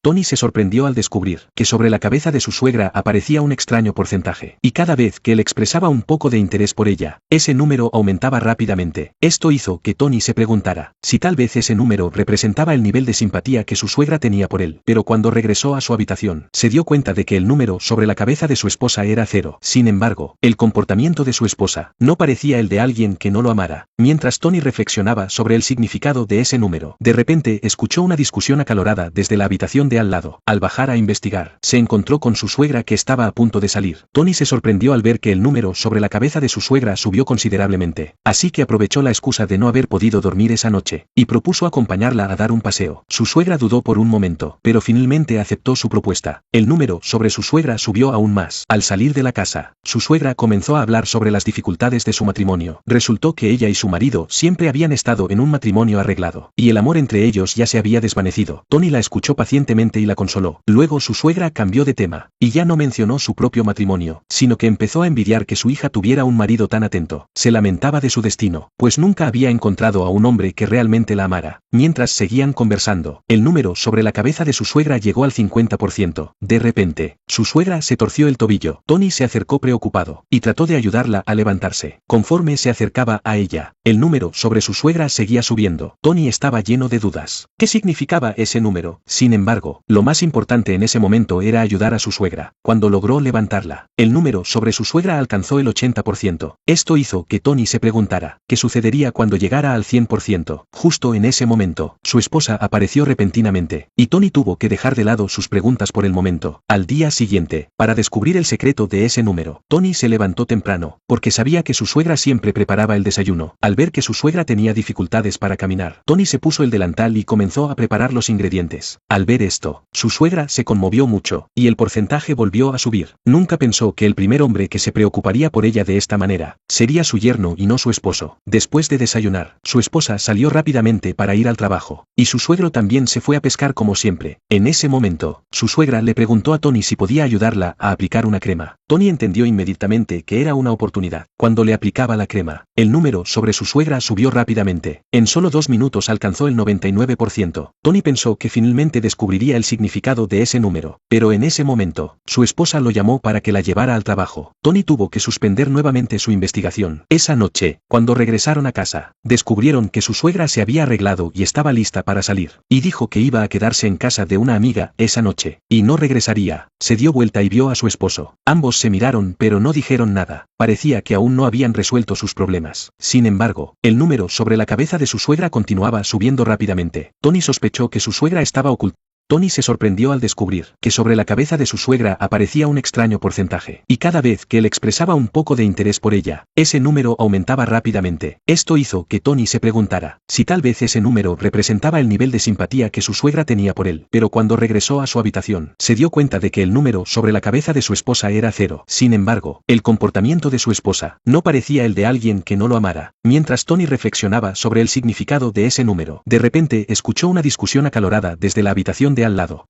Tony se sorprendió al descubrir que sobre la cabeza de su suegra aparecía un extraño porcentaje, y cada vez que él expresaba un poco de interés por ella, ese número aumentaba rápidamente. Esto hizo que Tony se preguntara si tal vez ese número representaba el nivel de simpatía que su suegra tenía por él, pero cuando regresó a su habitación, se dio cuenta de que el número sobre la cabeza de su esposa era 0. Sin embargo, el comportamiento de su esposa no parecía el de alguien que no lo amara. Mientras Tony reflexionaba sobre el significado de ese número, de repente escuchó una discusión acalorada desde la habitación de al lado. Al bajar a investigar, se encontró con su suegra que estaba a punto de salir. Tony se sorprendió al ver que el número sobre la cabeza de su suegra subió considerablemente, así que aprovechó la excusa de no haber podido dormir esa noche, y propuso acompañarla a dar un paseo. Su suegra dudó por un momento, pero finalmente aceptó su propuesta. El número sobre su suegra subió aún más. Al salir de la casa, su suegra comenzó a hablar sobre las dificultades de su matrimonio. Resultó que ella y su marido siempre habían estado en un matrimonio arreglado, y el amor entre ellos ya se había desvanecido. Tony la escuchó pacientemente y la consoló. Luego su suegra cambió de tema, y ya no mencionó su propio matrimonio, sino que empezó a envidiar que su hija tuviera un marido tan atento. Se lamentaba de su destino, pues nunca había encontrado a un hombre que realmente la amara. Mientras seguían conversando, el número sobre la cabeza de su suegra llegó al 50%. De repente, su suegra se torció el tobillo. Tony se acercó preocupado, y trató de ayudarla a levantarse. Conforme se acercaba a ella, el número sobre su suegra seguía subiendo. Tony estaba lleno de dudas. ¿Qué significaba ese número? Sin embargo, lo más importante en ese momento era ayudar a su suegra. Cuando logró levantarla, el número sobre su suegra alcanzó el 80%. Esto hizo que Tony se preguntara qué sucedería cuando llegara al 100%. Justo en ese momento, su esposa apareció repentinamente, y Tony tuvo que dejar de lado sus preguntas por el momento. Al día siguiente, para descubrir el secreto de ese número, Tony se levantó temprano, porque sabía que su suegra siempre preparaba el desayuno. Al ver que su suegra tenía dificultades para caminar, Tony se puso el delantal y comenzó a preparar los ingredientes. Al ver esto, su suegra se conmovió mucho, y el porcentaje volvió a subir. Nunca pensó que el primer hombre que se preocuparía por ella de esta manera sería su yerno y no su esposo. Después de desayunar, su esposa salió rápidamente para ir al trabajo, y su suegro también se fue a pescar como siempre. En ese momento, su suegra le preguntó a Tony si podía ayudarla a aplicar una crema. Tony entendió inmediatamente que era una oportunidad. Cuando le aplicaba la crema, el número sobre su suegra subió rápidamente. En solo 2 minutos alcanzó el 99%. Tony pensó que finalmente descubriría el significado de ese número, pero en ese momento, su esposa lo llamó para que la llevara al trabajo. Tony tuvo que suspender nuevamente su investigación. Esa noche, cuando regresaron a casa, descubrieron que su suegra se había arreglado y estaba lista para salir, y dijo que iba a quedarse en casa de una amiga esa noche, y no regresaría. Se dio vuelta y vio a su esposo. Ambos se miraron pero no dijeron nada. Parecía que aún no habían resuelto sus problemas. Sin embargo, el número sobre la cabeza de su suegra continuaba subiendo rápidamente. Tony sospechó que su suegra estaba oculta. Tony se sorprendió al descubrir que sobre la cabeza de su suegra aparecía un extraño porcentaje, y cada vez que él expresaba un poco de interés por ella, ese número aumentaba rápidamente. Esto hizo que Tony se preguntara si tal vez ese número representaba el nivel de simpatía que su suegra tenía por él, pero cuando regresó a su habitación, se dio cuenta de que el número sobre la cabeza de su esposa era 0. Sin embargo, el comportamiento de su esposa no parecía el de alguien que no lo amara. Mientras Tony reflexionaba sobre el significado de ese número, de repente escuchó una discusión acalorada desde la habitación de al lado.